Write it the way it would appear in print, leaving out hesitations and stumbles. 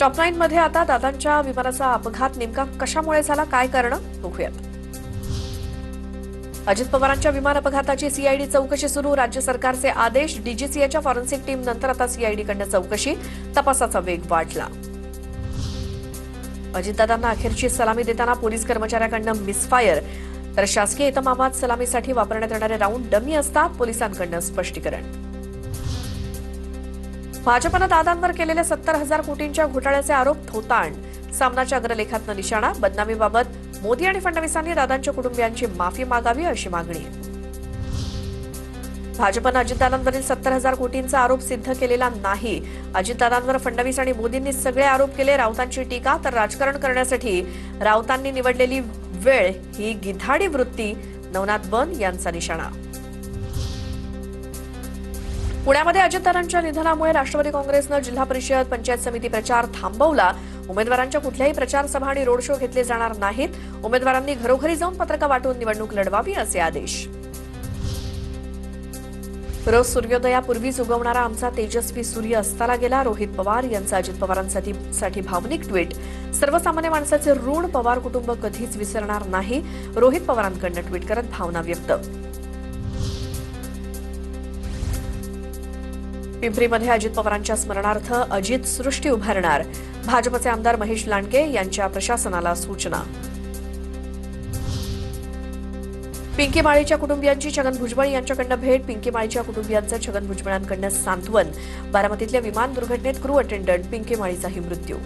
Top 9 मध्ये आता दादांच्या विमानाचा अपघात नेमका कशामुळे झाला, काय कारण बघूयात. अजित पवारांच्या विमान अपघाताची सीआयडी चौकशी सुरू. राज्य सरकारचे आदेश. डीजीसीएच्या फॉरेन्सिक टीम नंतर आता सीआयडीकडनं चौकशी. तपासाचा वेग वाढला. अजितदादांना अखेरची सलामी देताना पोलीस कर्मचाऱ्याकडनं मिसफायर. तर शासकीय इतमामात सलामीसाठी वापरण्यात येणारे राऊंड डमी असतात. पोलिसांकडनं स्पष्टीकरण. भाजपनं दादांवर केलेले 70,000 कोटींच्या घोटाळ्याचे आरोप थोतांड. सामनाच्या अग्रलेखातनं निशाणा. बदनामीबाबत मोदी आणि फडणवीसांनी दादांच्या कुटुंबियांची माफी मागावी अशी मागणी. भाजपनं अजितदादांवरील 70,000 कोटींचा आरोप सिद्ध केलेला नाही. अजितदादांवर फडणवीस आणि मोदींनी सगळे आरोप केले. राऊतांची टीका. तर राजकारण करण्यासाठी राऊतांनी निवडलेली वेळ ही गिधाडी वृत्ती. नवनाथ बन यांचा निशाणा. पुण्यामध्ये अजितदादांच्या निधनामुळे राष्ट्रवादी काँग्रेसनं जिल्हा परिषद पंचायत समिती प्रचार थांबवला. उमेदवारांच्या कुठल्याही प्रचार सभा आणि रोड शो घेतले जाणार नाहीत. उमेदवारांनी घरोघरी जाऊन पत्रकं वाटून निवडणूक लढवावी असे आदेश. रोज सूर्योदयापूर्वीच उगवणारा आमचा तेजस्वी सूर्य अस्ताला गेला. रोहित पवार यांचं अजित पवारांसाठी भावनिक ट्विट. सर्वसामान्य माणसाचे ऋण पवार कुटुंब कधीच विसरणार नाही. रोहित पवारांकडनं ट्विट करत भावना व्यक्त. पिंपरीमध्ये अजित पवारांच्या स्मरणार्थ अजित सृष्टी उभारणार. भाजपचे आमदार महेश लांडगे यांच्या प्रशासनाला सूचना. पिंकी माळीच्या कुटुंबियांची छगन भुजबळ यांच्याकडनं भेट. पिंकी माळीच्या कुटुंबियांचं छगन भुजबळांकडनं सांत्वन. बारामतीतल्या विमान दुर्घटनेत क्रू अटेंडंट पिंकी माळीचाही मृत्यू.